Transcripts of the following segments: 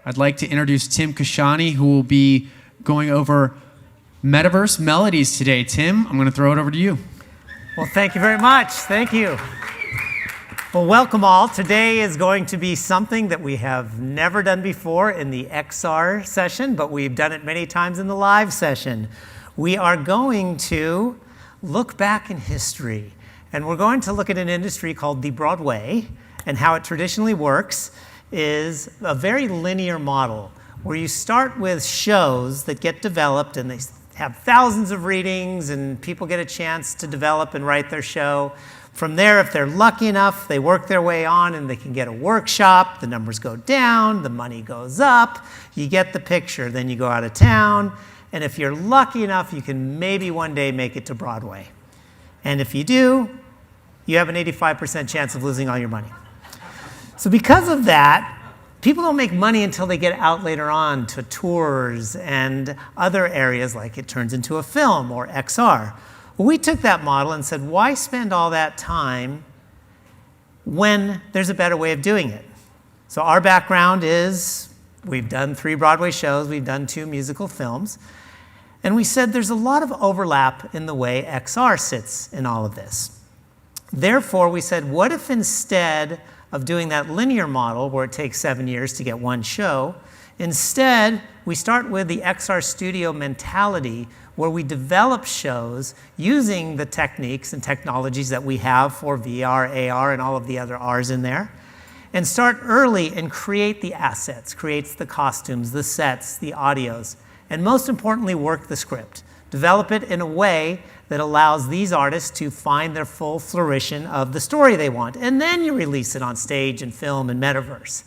I'd like to introduce Tim Kashani, who will be going over Metaverse Melodies today. Tim, I'm going to throw it over to you. Well, thank you very much. Thank you. Well, welcome all. Today is going to be something that we have never done before in the XR session, but we've done it many times in the live session. We are going to look back in history, and we're going to look at an industry called the Broadway, and how it traditionally works is a very linear model where you start with shows that get developed and they have thousands of readings and people get a chance to develop and write their show. From there, if they're lucky enough, they work their way on and they can get a workshop, the numbers go down, the money goes up, you get the picture, then you go out of town, and if you're lucky enough, you can maybe one day make it to Broadway. And if you do, you have an 85% chance of losing all your money. So because of that, people don't make money until they get out later on to tours and other areas like it turns into a film or XR. Well, we took that model and said, why spend all that time when there's a better way of doing it? So our background is we've done 3 Broadway shows, we've done 2 musical films, and we said there's a lot of overlap in the way XR sits in all of this. Therefore, we said, what if instead of doing that linear model where it takes 7 years to get one show, instead, we start with the XR studio mentality where we develop shows using the techniques and technologies that we have for VR, AR, and all of the other Rs in there, and start early and create the assets, creates the costumes, the sets, the audios, and most importantly, work the script. Develop it in a way that allows these artists to find their full flourishing of the story they want. And then you release it on stage and film and Metaverse.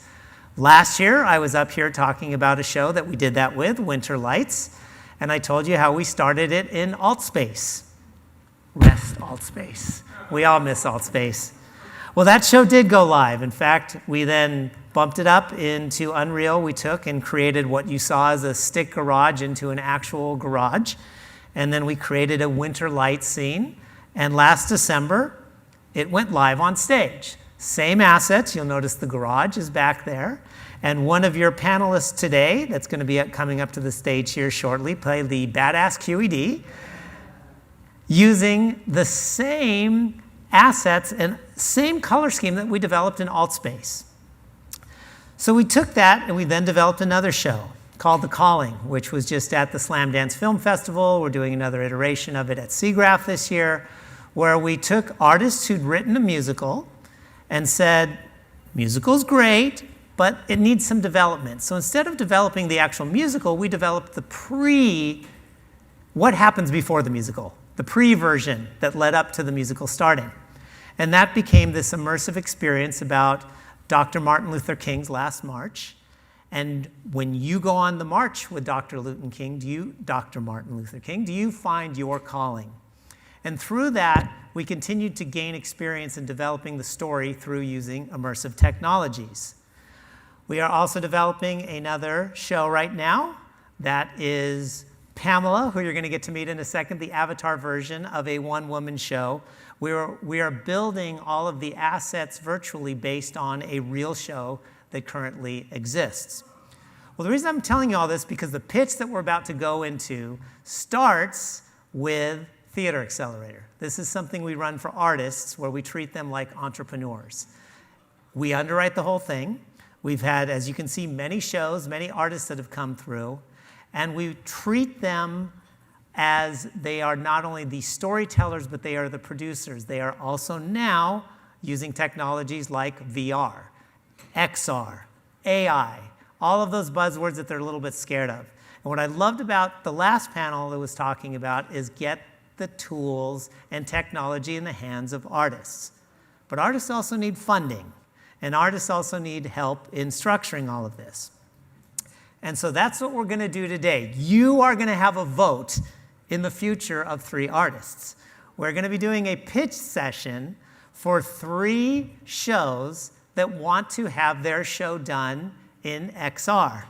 Last year, I was up here talking about a show that we did that with, Winter Lights, and I told you how we started it in alt space. Rest alt space. We all miss alt space. Well, that show did go live. In fact, we then bumped it up into Unreal. We took and created what you saw as a stick garage into an actual garage. And then we created a winter light scene. And last December, it went live on stage. Same assets. You'll notice the garage is back there. And one of your panelists today, that's going to be coming up to the stage here shortly, played the badass QED using the same assets and same color scheme that we developed in AltSpace. So we took that and we then developed another show called The Calling, which was just at the Slam Dance Film Festival. We're doing another iteration of it at SIGGRAPH this year, where we took artists who'd written a musical and said, musical's great, but it needs some development. So instead of developing the actual musical, we developed the what happens before the musical, the pre-version that led up to the musical starting. And that became this immersive experience about Dr. Martin Luther King's last march. And when you go on the march with Dr. Martin Luther King, do you find your calling? And through that, we continued to gain experience in developing the story through using immersive technologies. We are also developing another show right now that is Pamela, who you're going to get to meet in a second, the avatar version of a one-woman show. We are building all of the assets virtually based on a real show that currently exists. Well, the reason I'm telling you all this is because the pitch that we're about to go into starts with Theater Accelerator. This is something we run for artists where we treat them like entrepreneurs. We underwrite the whole thing. We've had, as you can see, many shows, many artists that have come through, and we treat them as they are not only the storytellers, but they are the producers. They are also now using technologies like VR, XR, AI, all of those buzzwords that they're a little bit scared of. And what I loved about the last panel that was talking about is get the tools and technology in the hands of artists. But artists also need funding, and artists also need help in structuring all of this. And so that's what we're going to do today. You are going to have a vote in the future of 3 artists. We're going to be doing a pitch session for 3 shows that want to have their show done in XR.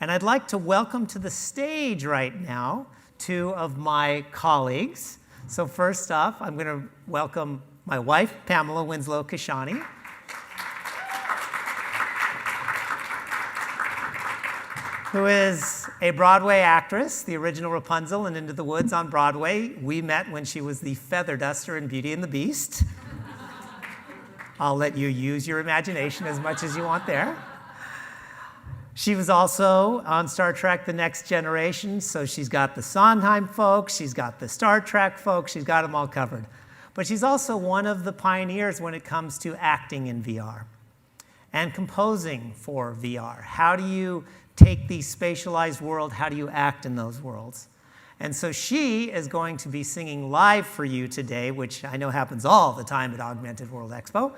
And I'd like to welcome to the stage right now 2 of my colleagues. So first off, I'm going to welcome my wife, Pamela Winslow Kashani. who is a Broadway actress, the original Rapunzel in Into the Woods on Broadway. We met when she was the feather duster in Beauty and the Beast. I'll let you use your imagination as much as you want there. She was also on Star Trek The Next Generation, so she's got the Sondheim folks, she's got the Star Trek folks, she's got them all covered. But she's also one of the pioneers when it comes to acting in VR and composing for VR. How do you take the spatialized world, how do you act in those worlds? And so she is going to be singing live for you today, which I know happens all the time at Augmented World Expo,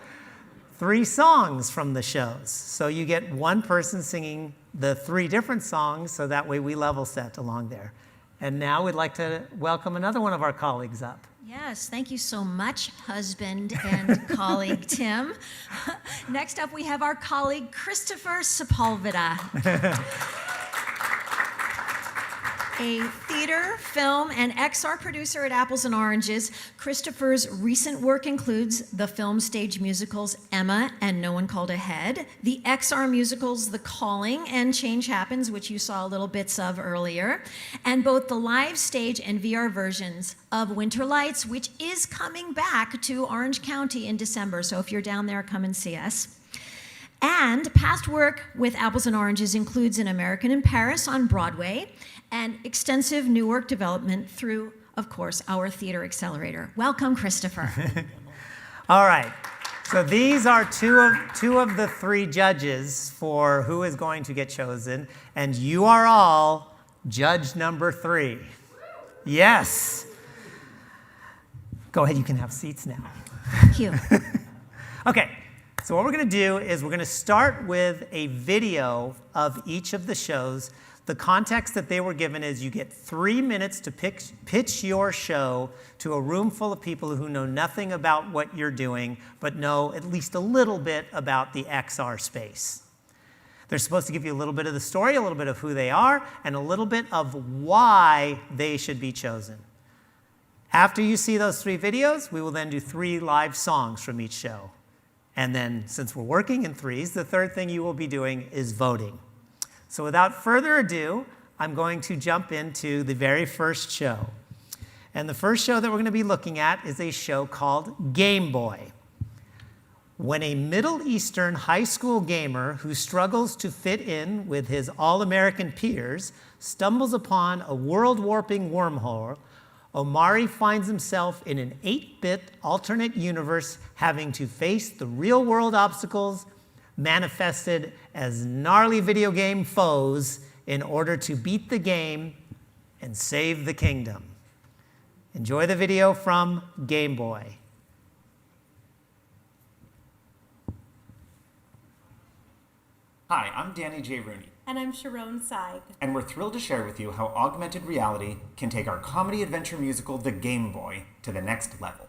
3 songs from the shows. So you get one person singing the 3 different songs, so that way we level set along there. And now we'd like to welcome another one of our colleagues up. Yes, thank you so much, husband and colleague Tim. Next up, we have our colleague Christopher Sepulveda. A theater, film, and XR producer at Apples and Oranges, Christopher's recent work includes the film stage musicals Emma and No One Called Ahead, the XR musicals The Calling and Change Happens, which you saw little bits of earlier, and both the live stage and VR versions of Winter Lights, which is coming back to Orange County in December. So if you're down there, come and see us. And past work with Apples and Oranges includes An American in Paris on Broadway, and extensive new work development through, of course, our theater accelerator. Welcome, Christopher. All right, so these are two of the 3 judges for who is going to get chosen, and you are all judge number 3. Yes. Go ahead, you can have seats now. Thank you. Okay, so what we're gonna do is we're gonna start with a video of each of the shows. The context that they were given is you get 3 minutes to pitch your show to a room full of people who know nothing about what you're doing, but know at least a little bit about the XR space. They're supposed to give you a little bit of the story, a little bit of who they are, and a little bit of why they should be chosen. After you see those 3 videos, we will then do 3 live songs from each show. And then, since we're working in 3s, the third thing you will be doing is voting. So without further ado, I'm going to jump into the very first show. And the first show that we're going to be looking at is a show called Game Boy. When a Middle Eastern high school gamer who struggles to fit in with his all-American peers stumbles upon a world-warping wormhole, Omari finds himself in an 8-bit alternate universe having to face the real-world obstacles manifested as gnarly video game foes in order to beat the game and save the kingdom. Enjoy the video from Game Boy. Hi, I'm Danny J. Rooney. And I'm Sharon Seig. And we're thrilled to share with you how augmented reality can take our comedy adventure musical, The Game Boy, to the next level.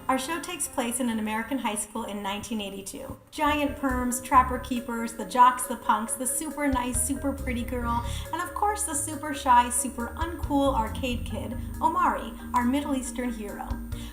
Our show takes place in an American high school in 1982. Giant perms, trapper keepers, the jocks, the punks, the super nice, super pretty girl, and of course the super shy, super uncool arcade kid, Omari, our Middle Eastern hero,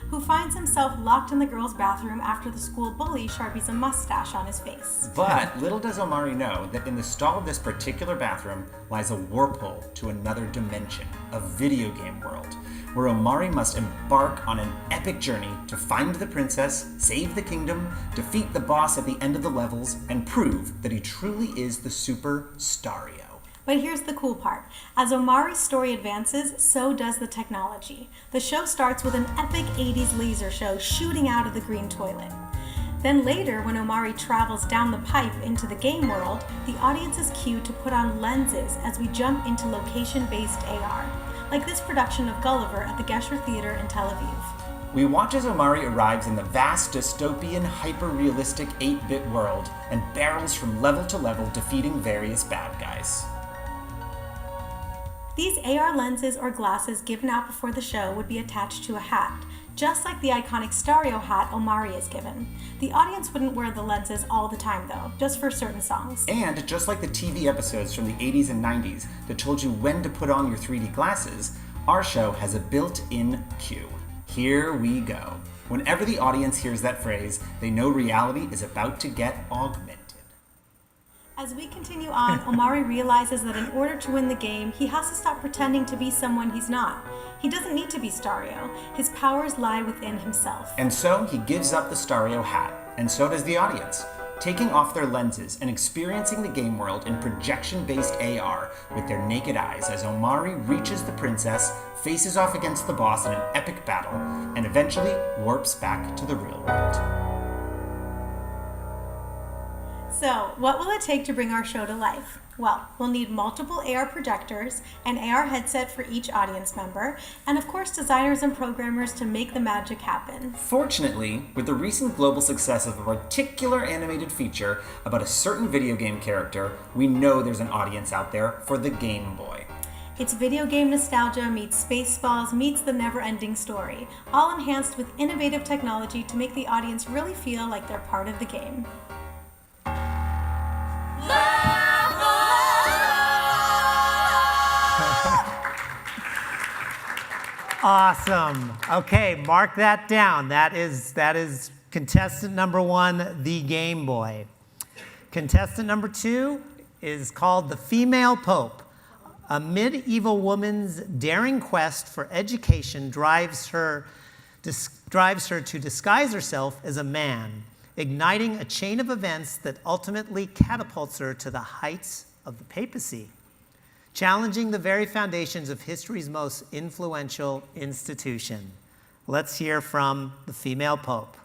who finds himself locked in the girls' bathroom after the school bully sharpies a mustache on his face. But little does Omari know that in the stall of this particular bathroom lies a warp hole to another dimension, a video game world, where Omari must embark on an epic journey to find the princess, save the kingdom, defeat the boss at the end of the levels, and prove that he truly is the Super Stario. But here's the cool part. As Omari's story advances, so does the technology. The show starts with an epic 80s laser show shooting out of the green toilet. Then later, when Omari travels down the pipe into the game world, the audience is cued to put on lenses as we jump into location-based AR, like this production of Gulliver at the Gesher Theater in Tel Aviv. We watch as Omari arrives in the vast, dystopian, hyper-realistic 8-bit world and barrels from level to level, defeating various bad guys. These AR lenses or glasses given out before the show would be attached to a hat, just like the iconic Stario hat Omari is given. The audience wouldn't wear the lenses all the time though, just for certain songs. And just like the TV episodes from the 80s and 90s that told you when to put on your 3D glasses, our show has a built-in cue. Here we go. Whenever the audience hears that phrase, they know reality is about to get augmented. As we continue on, Omari realizes that in order to win the game, he has to stop pretending to be someone he's not. He doesn't need to be Stario. His powers lie within himself. And so he gives up the Stario hat, and so does the audience, taking off their lenses and experiencing the game world in projection-based AR with their naked eyes as Omari reaches the princess, faces off against the boss in an epic battle, and eventually warps back to the real world. So, what will it take to bring our show to life? Well, we'll need multiple AR projectors, an AR headset for each audience member, and of course designers and programmers to make the magic happen. Fortunately, with the recent global success of a particular animated feature about a certain video game character, we know there's an audience out there for the Game Boy. It's video game nostalgia meets Spaceballs meets the never-ending story, all enhanced with innovative technology to make the audience really feel like they're part of the game. Awesome. Okay, mark that down. That is contestant number 1, the Game Boy. Contestant number 2 is called the Female Pope. A medieval woman's daring quest for education drives her to disguise herself as a man, igniting a chain of events that ultimately catapults her to the heights of the papacy, challenging the very foundations of history's most influential institution. Let's hear from the Female Pope.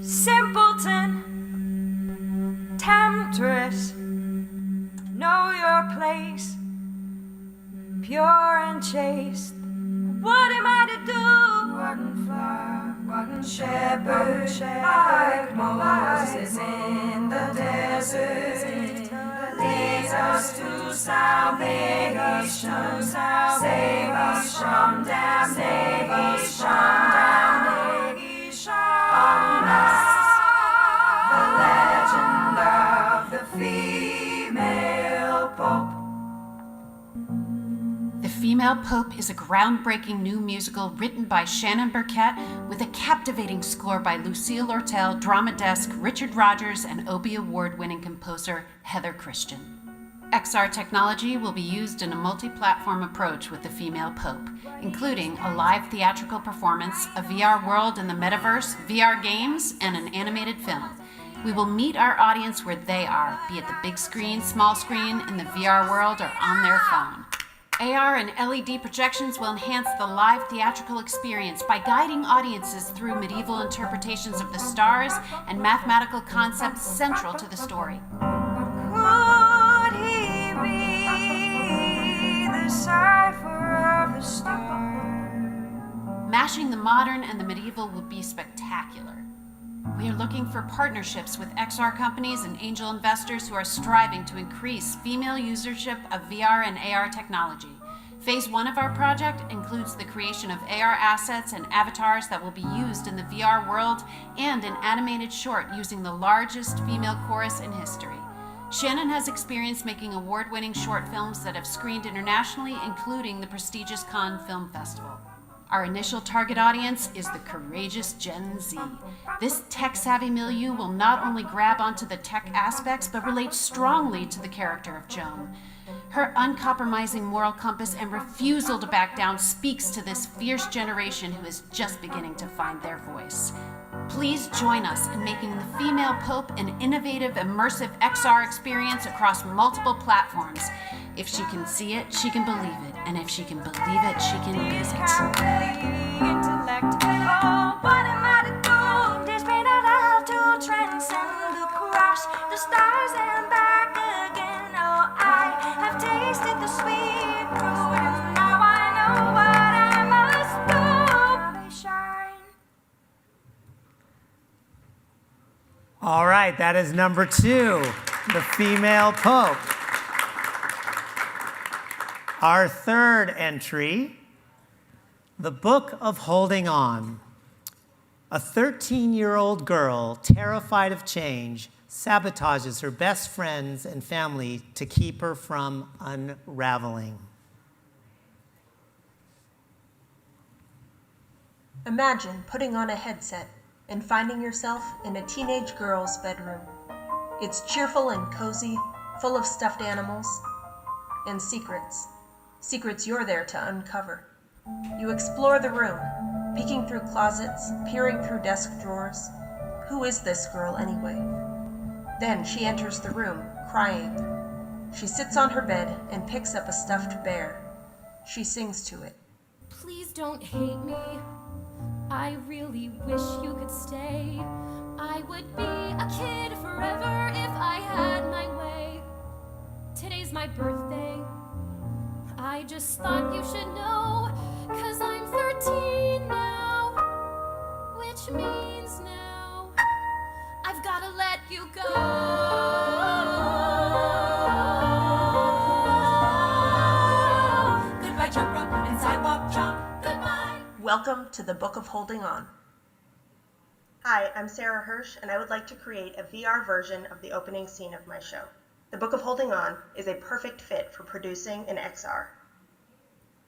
Simpleton, temptress, know your place, pure and chaste. What am I to do? One flower, one shepherd, like Moses in the desert, leads us to salvation. Save us from damnation. The legend of the female pope. The Female Pope is a groundbreaking new musical written by Shannon Burkett with a captivating score by Lucille Ortel, Drama Desk, Richard Rogers, and Obie Award-winning composer Heather Christian. XR technology will be used in a multi-platform approach with the Female Pope, including a live theatrical performance, a VR world in the Metaverse, VR games, and an animated film. We will meet our audience where they are, be it the big screen, small screen, in the VR world, or on their phone. AR and LED projections will enhance the live theatrical experience by guiding audiences through medieval interpretations of the stars and mathematical concepts central to the story. Could he be the cipher of the star? Mashing the modern and the medieval will be spectacular. We are looking for partnerships with XR companies and angel investors who are striving to increase female usership of VR and AR technology. Phase 1 of our project includes the creation of AR assets and avatars that will be used in the VR world and an animated short using the largest female chorus in history. Shannon has experience making award-winning short films that have screened internationally, including the prestigious Cannes Film Festival. Our initial target audience is the courageous Gen Z. This tech-savvy milieu will not only grab onto the tech aspects, but relate strongly to the character of Joan. Her uncompromising moral compass and refusal to back down speaks to this fierce generation who is just beginning to find their voice. Please join us in making the Female Pope an innovative, immersive XR experience across multiple platforms. If she can see it, she can believe it. And if she can believe it, she can be it. Intellect. Oh, what am I to do? There's been a lot to transcend across the stars and back again. Oh, I have tasted the sweet fruit, and now I know what I must do. Shine. All right, that is number 2, the Female Pope. Our third entry, the Book of Holding On. A 13-year-old girl, terrified of change, sabotages her best friends and family to keep her from unraveling. Imagine putting on a headset and finding yourself in a teenage girl's bedroom. It's cheerful and cozy, full of stuffed animals and secrets. Secrets you're there to uncover. You explore the room, peeking through closets, peering through desk drawers. Who is this girl anyway? Then she enters the room, crying. She sits on her bed and picks up a stuffed bear. She sings to it. Please don't hate me. I really wish you could stay. I would be a kid forever if I had my way. Today's my birthday. I just thought you should know, 'cause I'm 13 now, which means now I've gotta let you go. Goodbye, jump rope and sidewalk jump. Goodbye. Welcome to the Book of Holding On. Hi, I'm Sarah Hirsch, and I would like to create a VR version of the opening scene of my show. The Book of Holding On is a perfect fit for producing in XR.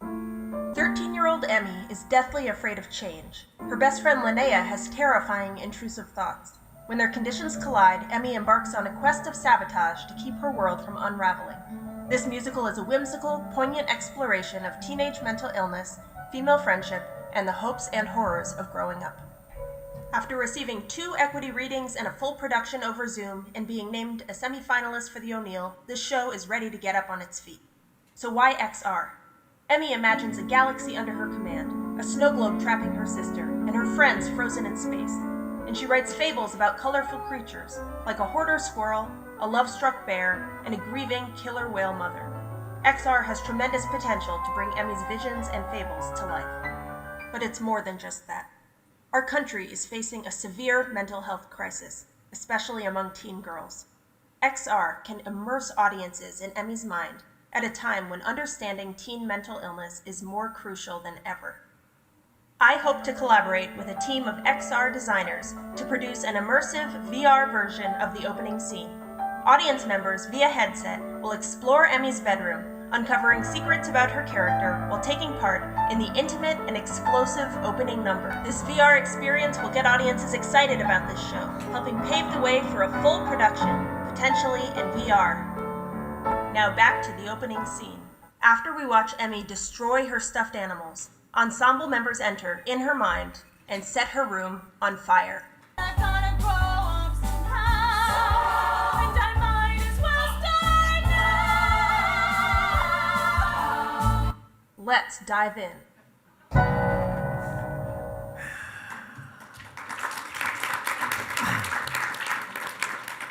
13-year-old Emmy is deathly afraid of change. Her best friend Linnea has terrifying, intrusive thoughts. When their conditions collide, Emmy embarks on a quest of sabotage to keep her world from unraveling. This musical is a whimsical, poignant exploration of teenage mental illness, female friendship, and the hopes and horrors of growing up. After receiving 2 equity readings and a full production over Zoom and being named a semi-finalist for the O'Neill, this show is ready to get up on its feet. So why XR? Emmy imagines a galaxy under her command, a snow globe trapping her sister, and her friends frozen in space. And she writes fables about colorful creatures, like a hoarder squirrel, a love-struck bear, and a grieving killer whale mother. XR has tremendous potential to bring Emmy's visions and fables to life. But it's more than just that. Our country is facing a severe mental health crisis, especially among teen girls. XR can immerse audiences in Emmy's mind at a time when understanding teen mental illness is more crucial than ever. I hope to collaborate with a team of XR designers to produce an immersive VR version of the opening scene. Audience members via headset will explore Emmy's bedroom, uncovering secrets about her character while taking part in the intimate and explosive opening number. This VR experience will get audiences excited about this show, helping pave the way for a full production, potentially in VR. Now back to the opening scene. After we watch Emmy destroy her stuffed animals, ensemble members enter in her mind and set her room on fire. I gotta grow up somehow, and I might as well start now. Let's dive in.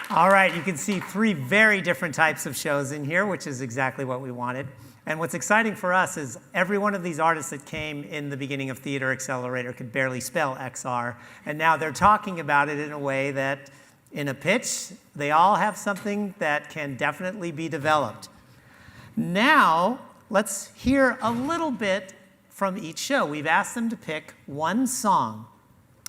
All right, you can see 3 very different types of shows in here, which is exactly what we wanted. And what's exciting for us is every one of these artists that came in the beginning of Theater Accelerator could barely spell XR, and now they're talking about it in a way that, in a pitch, they all have something that can definitely be developed. Now, let's hear a little bit from each show. We've asked them to pick one song.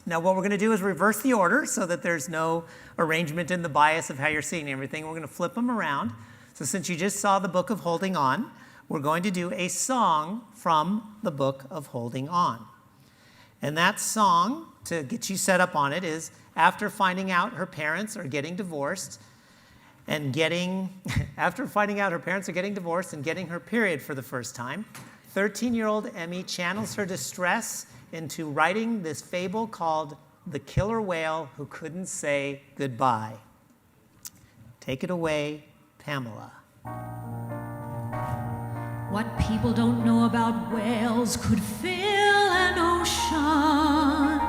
Now, what we're going to do is reverse the order so that there's no arrangement in the bias of how you're seeing everything. We're going to flip them around. So since you just saw the Book of Holding On, we're going to do a song from the Book of Holding On. And that song, to get you set up on it, is after finding out her parents are getting divorced and getting her period for the first time, 13-year-old Emmy channels her distress into writing this fable called The Killer Whale Who Couldn't Say Goodbye. Take it away, Pamela. What people don't know about whales could fill an ocean.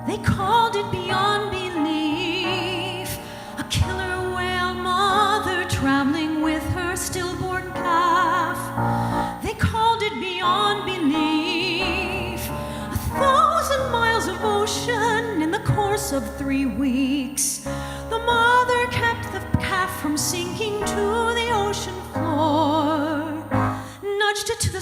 They called it beyond belief. A killer whale mother traveling with her stillborn calf. They called it beyond belief. 1,000 miles of ocean in the course of 3 weeks. The mother kept the calf from sinking to the ocean floor, nudged it to the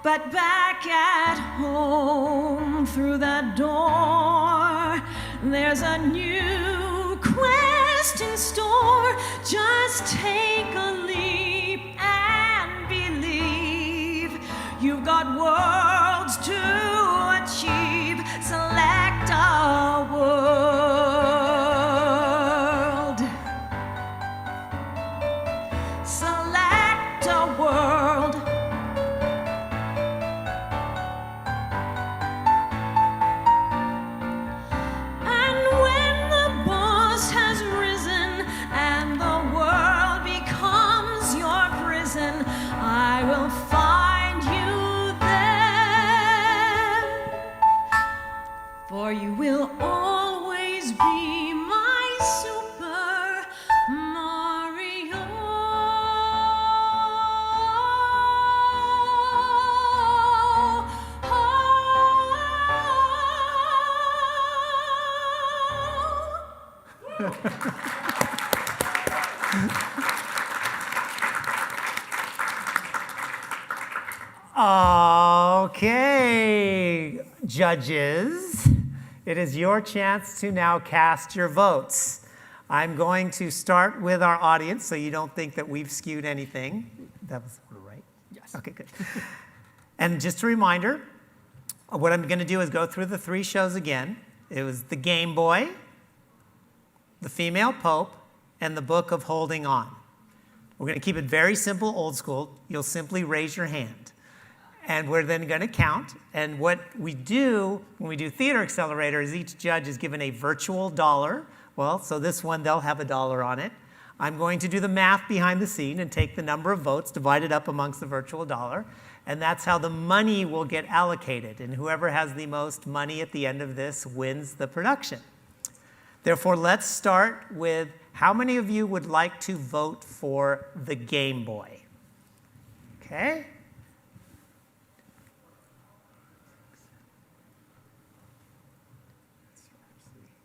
But back at home, through that door, there's a new quest in store. Just take a leap and believe. You've got worlds to achieve. Select a world. Select a world. And when the boss has risen and the world becomes your prison, I will find you there. For you will always be my Super Mario. Okay, judges, it is your chance to now cast your votes. I'm going to start with our audience so you don't think that we've skewed anything. That was right? Yes. Okay, good. And just a reminder, what I'm going to do is go through the 3 shows again. It was the Game Boy, the Female Pope, and the Book of Holding On. We're going to keep it very simple, old school. You'll simply raise your hand. And we're then going to count. And what we do when we do Theater Accelerator is each judge is given a virtual dollar. Well, so this one, they'll have $1 on it. I'm going to do the math behind the scene and take the number of votes divided up amongst the virtual dollar. And that's how the money will get allocated. And whoever has the most money at the end of this wins the production. Therefore, let's start with how many of you would like to vote for the Game Boy? Okay.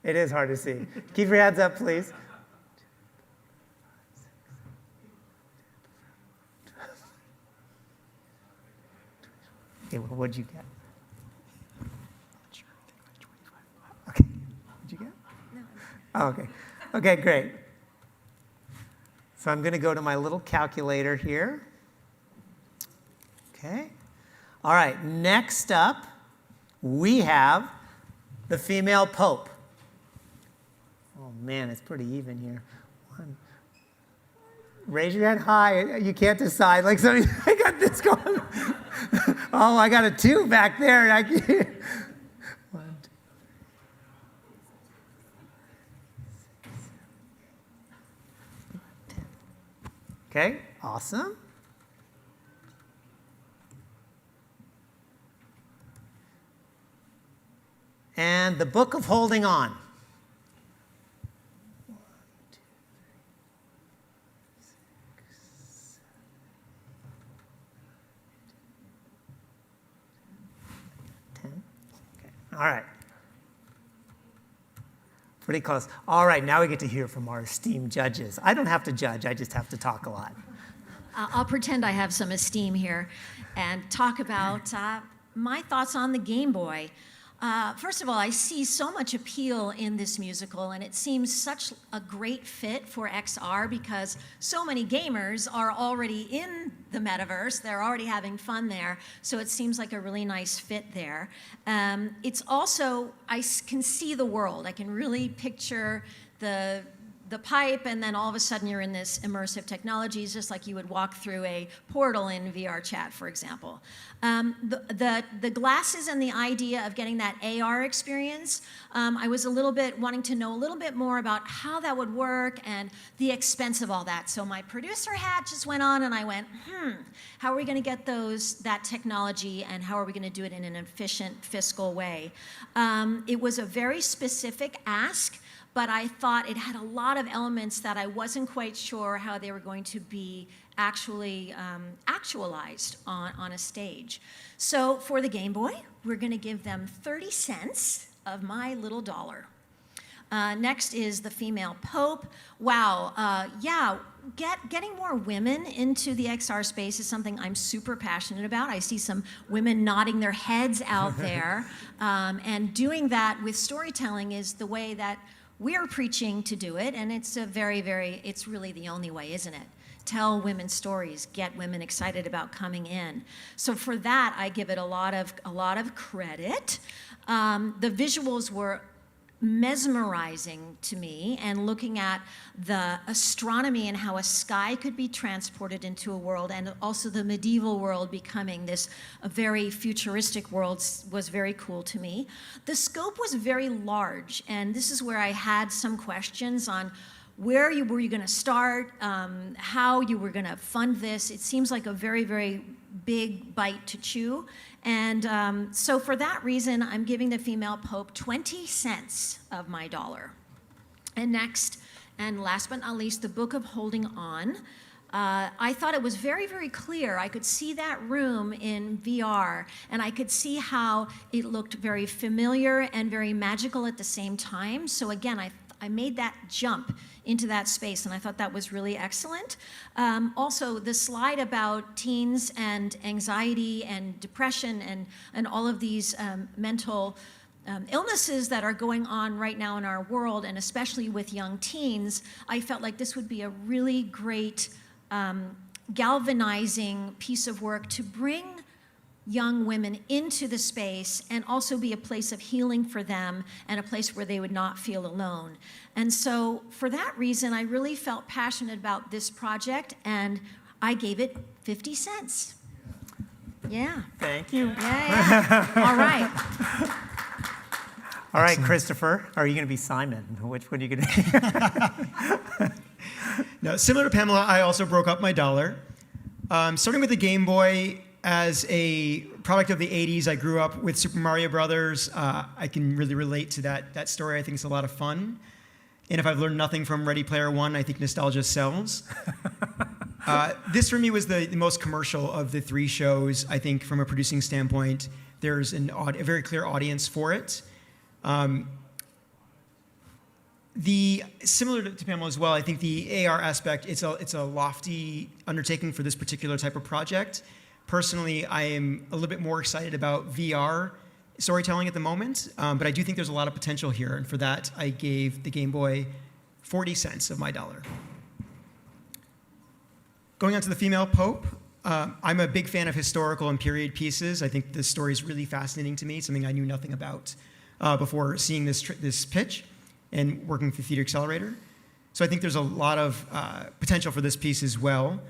It is hard to see. Keep your hands up, please. Okay, well, what'd you get? Okay, what'd you get? Oh, okay. Okay, great. So I'm going to go to my little calculator here. Okay. All right, next up, we have the Female Pope. Oh man, it's pretty even here. 1. Raise your hand high. You can't decide. Like somebody, I got this going. Oh, I got a 2 back there. I can't. 1, 2, 3, 6, 7, 8, 10. Okay, awesome. And the Book of Holding On. 1, 2, 3, 6, 7, 8, 10. Okay. All right. Pretty close. All right, now we get to hear from our esteemed judges. I don't have to judge, I just have to talk a lot. I'll pretend I have some esteem here and talk about my thoughts on the Game Boy. First of all, I see so much appeal in this musical, and it seems such a great fit for XR because so many gamers are already in the metaverse. They're already having fun there, so it seems like a really nice fit there. It's also, I can see the world. I can really picture the pipe, and then all of a sudden you're in this immersive technology. It's just like you would walk through a portal in VR chat, for example. The glasses and the idea of getting that AR experience, I was a little bit wanting to know a little bit more about how that would work and the expense of all that. So my producer hat just went on, and I went, how are we going to get that technology, and how are we going to do it in an efficient fiscal way? It was a very specific ask, but I thought it had a lot of elements that I wasn't quite sure how they were going to be actually actualized on a stage. So for the Game Boy, we're going to give them 30 cents of my little dollar. Next is the female Pope. Wow, getting more women into the XR space is something I'm super passionate about. I see some women nodding their heads out there. And doing that with storytelling is the way that we're preaching to do it. And it's it's really the only way, isn't it? Tell women's stories, get women excited about coming in. So for that, I give it a lot of credit. The visuals were mesmerizing to me, and looking at the astronomy and how a sky could be transported into a world, and also the medieval world becoming this a very futuristic world was very cool to me. The scope was very large, and this is where I had some questions on where were you going to start, how you were going to fund this. It seems like a very, very big bite to chew. And so for that reason, I'm giving the female Pope 20 cents of my dollar. And next, and last but not least, the Book of Holding On. I thought it was very, very clear. I could see that room in VR, and I could see how it looked very familiar and very magical at the same time. So again, I made that jump into that space, and I thought that was really excellent. Also, the slide about teens and anxiety and depression and all of these mental illnesses that are going on right now in our world, and especially with young teens, I felt like this would be a really great galvanizing piece of work to bring young women into the space and also be a place of healing for them and a place where they would not feel alone. And so for that reason, I really felt passionate about this project, and I gave it 50 cents. Yeah. Thank you. Yeah. All right. All right, Christopher, are you going to be Simon? Which one are you going to be? No, similar to Pamela, I also broke up my dollar. Starting with the Game Boy, as a product of the 80s, I grew up with Super Mario Brothers. I can really relate to that story. I think it's a lot of fun. And if I've learned nothing from Ready Player One, I think nostalgia sells. This for me was the most commercial of the three shows. I think from a producing standpoint, there's a very clear audience for it. Similar to Pamela as well, I think the AR aspect, it's a lofty undertaking for this particular type of project. Personally, I am a little bit more excited about VR storytelling at the moment, but I do think there's a lot of potential here, and for that, I gave the Game Boy 40 cents of my dollar. Going on to the female Pope, I'm a big fan of historical and period pieces. I think this story is really fascinating to me, something I knew nothing about before seeing this pitch and working with the Theater Accelerator. So I think there's a lot of potential for this piece as well.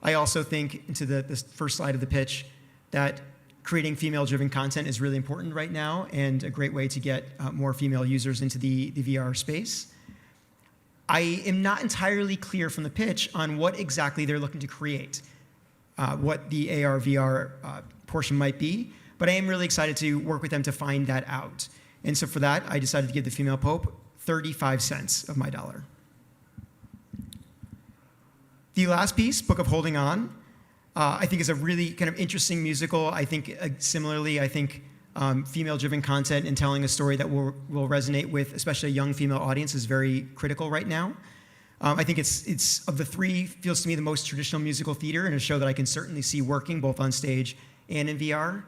I also think, into the first slide of the pitch, that creating female-driven content is really important right now and a great way to get more female users into the VR space. I am not entirely clear from the pitch on what exactly they're looking to create, what the AR/VR portion might be, but I am really excited to work with them to find that out. And so for that, I decided to give the female Pope 35 cents of my dollar. The last piece, Book of Holding On, I think is a really kind of interesting musical. I think similarly, I think female-driven content and telling a story that will resonate with especially a young female audience is very critical right now. I think it's of the three, feels to me the most traditional musical theater, and a show that I can certainly see working both on stage and in VR.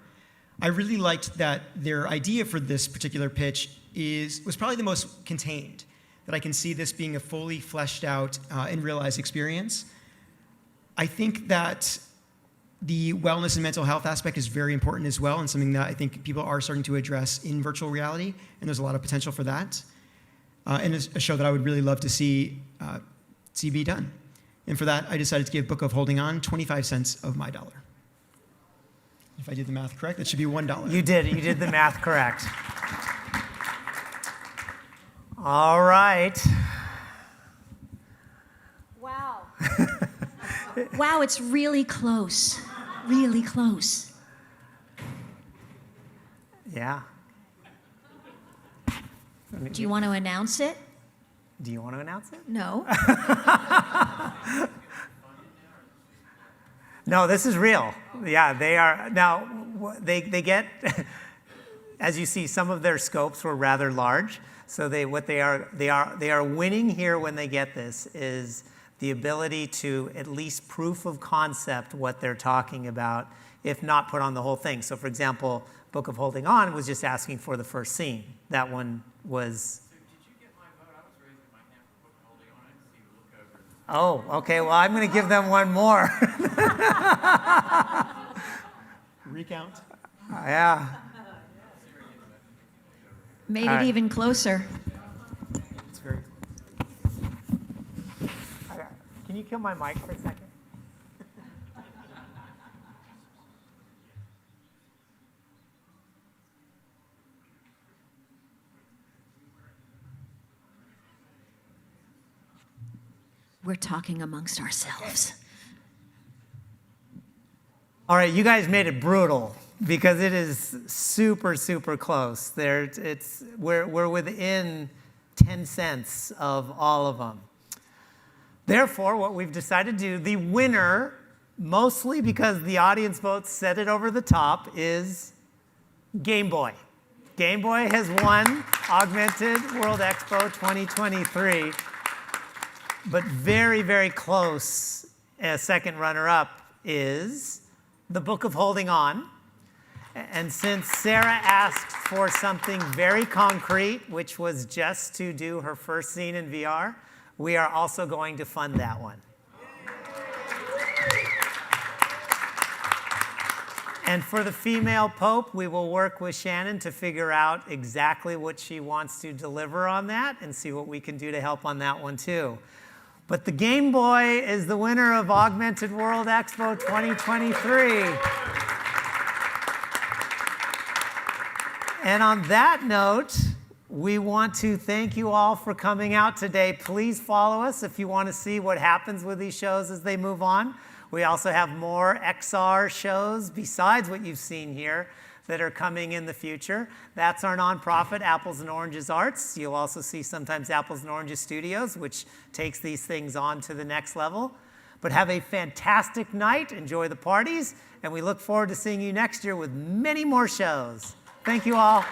I really liked that their idea for this particular pitch was probably the most contained, that I can see this being a fully fleshed out and realized experience. I think that the wellness and mental health aspect is very important as well, and something that I think people are starting to address in virtual reality, and there's a lot of potential for that. And it's a show that I would really love to see be done. And for that, I decided to give Book of Holding On 25 cents of my dollar. If I did the math correct, that should be $1. You did the math correct. All right. Wow. Wow, it's really close. Really close. Yeah. Do you want to announce it? Do you want to announce it? No. No, this is real. Yeah, they are. Now, they get, as you see, some of their scopes were rather large. So they are winning here when they get this is the ability to at least proof of concept what they're talking about, if not put on the whole thing. So for example, Book of Holding On was just asking for the first scene. That one was. So did you get my vote? I was raising my hand for Book of Holding On. I didn't see you look over. Oh, okay. Well, I'm going to give them one more. Recount. Yeah. Made All it right. even closer. It's very. Can you kill my mic for a second? We're talking amongst ourselves. All right, you guys made it brutal because it is super, super close. We're within 10 cents of all of them. Therefore, what we've decided to do, the winner, mostly because the audience votes set it over the top, is Game Boy. Game Boy has won Augmented World Expo 2023, but very, very close, a second runner-up is the Book of Holding On. And since Sarah asked for something very concrete, which was just to do her first scene in VR, we are also going to fund that one. And for the female Pope, we will work with Shannon to figure out exactly what she wants to deliver on that and see what we can do to help on that one too. But the Game Boy is the winner of Augmented World Expo 2023. And on that note, we want to thank you all for coming out today. Please follow us if you want to see what happens with these shows as they move on. We also have more XR shows besides what you've seen here that are coming in the future. That's our nonprofit, Apples and Oranges Arts. You'll also see sometimes Apples and Oranges Studios, which takes these things on to the next level. But have a fantastic night, enjoy the parties, and we look forward to seeing you next year with many more shows. Thank you all.